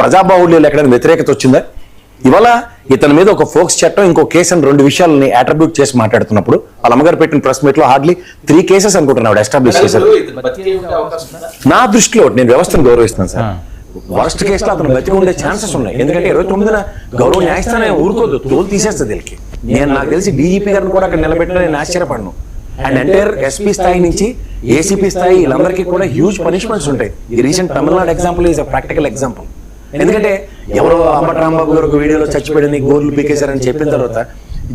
ప్రజాబాహుళ్యంలో ఎక్కడైనా వ్యతిరేకత వచ్చిందా? ఇవాళ ఇతని మీద ఒక ఫోక్స్ చట్టం ఇంకో కేసు అని రెండు విషయాలని అట్రిబ్యూట్ చేసి మాట్లాడుతున్నప్పుడు వాళ్ళ అమ్మగారు పెట్టిన ప్రెస్ మీట్ లో హార్డ్లీ 3 కేసెస్ అనుకుంటున్నాడు ఎస్టాబ్లిష్ చేశారు. నా దృష్టిలో నేను వ్యవస్థను గౌరవిస్తాను సార్. వరస్ట్ కేసులో అతను బతికి ఉండే ఛాన్సెస్ ఉన్నాయి. ఎందుకంటే 29న గౌరవ న్యాయస్థానం ఊరుకోదు, తోలు తీసేస్తుంది వీళ్ళకి. నాకు తెలిసి డీజీపీ గారిని కూడా అక్కడ నిలబెట్టిన నేను ఆశ్చర్యపడను. అండ్ ఎంటైర్ ఎస్పీ స్థాయి నుంచి ఏసీపీ స్థాయి వీళ్ళందరికీ కూడా హ్యూజ్ పనిష్మెంట్స్ ఉంటాయి. ఈ recent Tamil Nadu example is a practical example. ఎందుకంటే ఎవరో అంబటి రాంబాబు గారు ఒక వీడియోలో చచ్చిపోయిన గోర్లు పీకేశారని చెప్పిన తర్వాత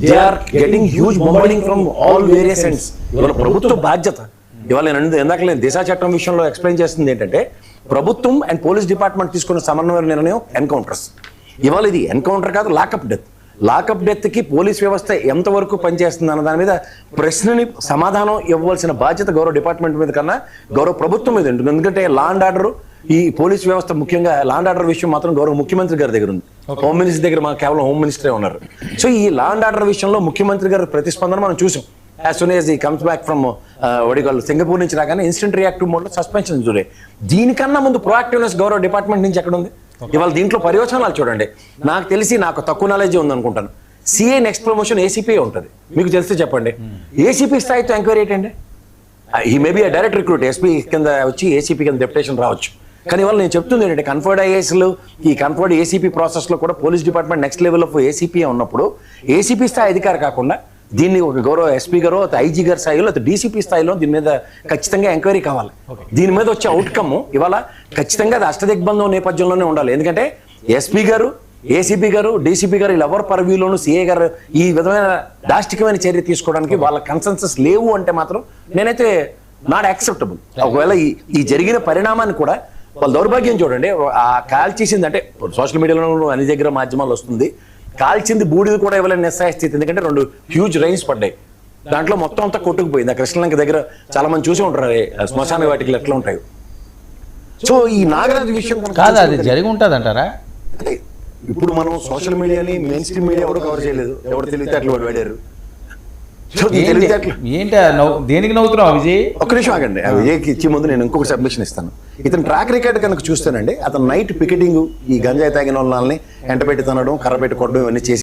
they are getting huge mobilising from all various ends. ఇవాళ ప్రభుత్వ బాధ్యత. ఇవాళ నేను ఇందాక నేను దిశా చట్టం విషయంలో ఎక్స్ప్లెయిన్ చేస్తుంది ఏంటంటే ప్రభుత్వం అండ్ పోలీస్ డిపార్ట్మెంట్ తీసుకున్న సమన్వయ నిర్ణయం ఎన్కౌంటర్స్. ఇవాళ ఇది ఎన్కౌంటర్ కాదు, లాకప్ డెత్. లాకప్ డెత్ కి పోలీస్ వ్యవస్థ ఎంతవరకు పనిచేస్తుంది అన్న దాని మీద ప్రశ్నని సమాధానం ఇవ్వవలసిన బాధ్యత గౌరవ డిపార్ట్మెంట్ మీద కన్నా గౌరవ ప్రభుత్వం మీద ఉంటుంది. ఎందుకంటే లా అండ్ ఆర్డర్, ఈ పోలీస్ వ్యవస్థ ముఖ్యంగా లా అండ్ ఆర్డర్ విషయం మాత్రం గౌరవ ముఖ్యమంత్రి గారి దగ్గర ఉంది. హోమ్ మినిస్టర్ దగ్గర మాకు కేవలం హోమ్ మినిస్టరే ఉన్నారు. సో ఈ లా అండ్ ఆర్డర్ విషయంలో ముఖ్యమంత్రి గారి ప్రతిస్పందన మనం చూసాం. As soon as he comes back from Singapore నుంచి రాగానే ఇన్స్టెంట్ రియాక్టివ్ మోడ్ లో సస్పెన్షన్ చూడే. దీనికన్నా ముందు ప్రొయాక్టివ్నెస్ గౌరవ డిపార్ట్మెంట్ నుంచి ఎక్కడ ఉంది? ఇవాళ దీంట్లో పర్యవచనాలు చూడండి. నాకు తెలిసి నాకు తక్కువ నాలెడ్జ్ ఉంది అనుకుంటాను. సిఏ నెక్స్ట్ ప్రమోషన్ ఏసీపీ ఉంటుంది. మీకు తెలిస్తే చెప్పండి. ఏసీపీ స్థాయితో ఎంక్వైరీ ఏంటండి? ఈ మేబీ ఆ డైరెక్ట్ రిక్రూట్ ఎస్పీ కింద వచ్చి ఏసీపీ కింద డెప్యుటేషన్ రావచ్చు. కానీ ఇవాళ నేను చెప్తుంది ఏంటంటే కన్ఫర్డ్ ఐఏఎస్లు ఈ కన్ఫర్డ్ ఏసీపీ ప్రాసెస్ లో కూడా police department next level of ACP ఉన్నప్పుడు ఏసీపీ స్థాయి అధికారి కాకుండా దీన్ని ఒక గౌరవ ఎస్పీ గారు ఐజీ గారి స్థాయిలో డీసీపీ స్థాయిలో దీని మీద ఖచ్చితంగా ఎంక్వైరీ కావాలి. దీని మీద వచ్చే అవుట్కమ్ ఇవాళ ఖచ్చితంగా అది అష్టదిగ్బంధం నేపథ్యంలోనే ఉండాలి. ఎందుకంటే ఎస్పీ గారు, ఏసీపీ గారు, డీసీపీ గారు వీళ్ళెవరి పర్వ్యూలోను సిఏ గారు ఈ విధమైన దాష్టికమైన చర్య తీసుకోవడానికి వాళ్ళ కన్సెన్సస్ లేవు అంటే మాత్రం నేనైతే నాట్ యాక్సెప్టబుల్. ఒకవేళ ఈ జరిగిన పరిణామాన్ని కూడా వాళ్ళ దౌర్భాగ్యం చూడండి. ఆ కాల్ చేసింది అంటే సోషల్ మీడియాలో అన్ని దగ్గర మాధ్యమాలు వస్తుంది, కాల్చింది బూడిది కూడా ఇవ్వలేని నిస్సహాయ స్థితి. ఎందుకంటే 2 హ్యూజ్ రైన్స్ పడ్డాయి, దాంట్లో మొత్తం అంతా కొట్టుకుపోయింది. ఆ కృష్ణలంక దగ్గర చాలా మంది చూసి ఉంటారు శ్మశాన వాటికి ఎట్లా ఉంటాయి. సో ఈ నాగరాజు విషయం కాదు, అది జరిగి ఉంటుంది అంటారా? అంటే ఇప్పుడు మనం సోషల్ మీడియాని మెయిన్ స్ట్రీమ్ మీడియా ఎవరు కవర్ చేయలేదు, ఎవరు తెలివితేటలు వాడారు. ఏంటి దేనికి నవ్వుతున్నావు విజయ్? ఒక్క నిమిషం ఆగండి. విజయ్కి ఇచ్చే ముందు నేను ఇంకొక సబ్మిషన్ ఇస్తాను. ఇతను ట్రాక్ రికార్డ్ కనుక చూస్తానండి, అతను నైట్ పికెటింగ్ ఈ గంజాయి తాగిన వాళ్ళని ఎంటపెట్టి తనడం, కర్ర పెట్టి కొట్టడం ఇవన్నీ చేసి